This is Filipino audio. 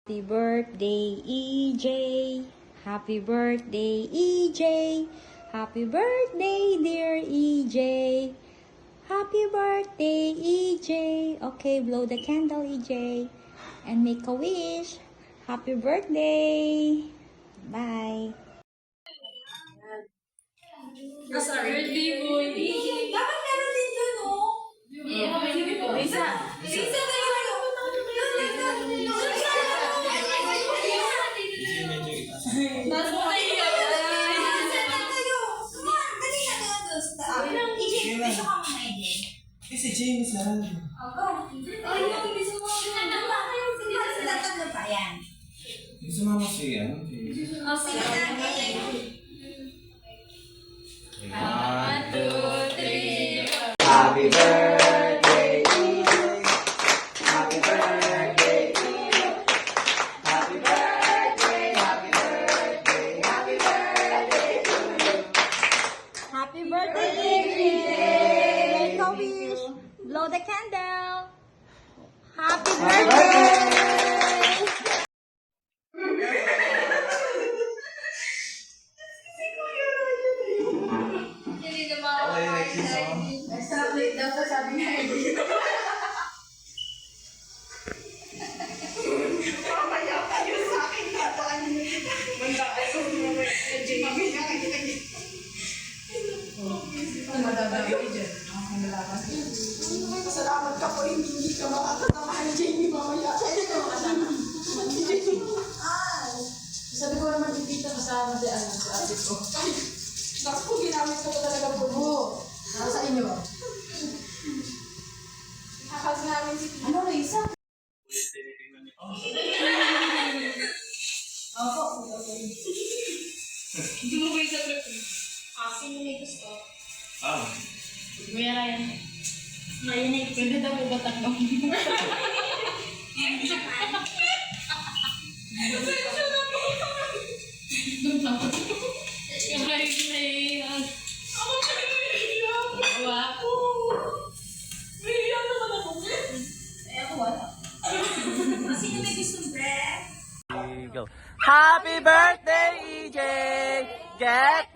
Happy birthday, EJ. Happy birthday, EJ. Happy birthday, dear EJ. Happy birthday, EJ. Okay, blow the candle, EJ. And make a wish. Happy birthday. Bye. Birthday boy. Dapat meron din dun, oh. Lisa. Lisa, tayo na. Mas mo kayo. Si James lang. Sumama si ano? One, two, three. Happy birthday, happy birthday, happy birthday, happy birthday, happy birthday to you. Happy birthday, EJ. Make a wish. Blow the candle. Happy birthday. Hindi na makakakain. Chocolate daw po, sabi niya. Mamaya kayo sa akin na ito. Manda kayo. Mamaya kayo. Madadami kayo dyan. Ang nalaman. Salamat ka po. Hindi ka makakatamahan, Jamie. Mamaya kayo. Sabi ko naman dito kasama si ate ko. Naku, ginamit ko talaga po. Nasa inyo. Hakas namin si Tito. Ano, Lisa? Opo. Hindi mo ba isa trip? Sino may gusto? Kuya Ryan. Ngayon pwede daw ba tanong? Yung harig na iyan. Ako na naiiyak. Wapo. Naiiyak naman ako. Eh ako wala. Sino may gustong bread? Happy birthday, EJ! Get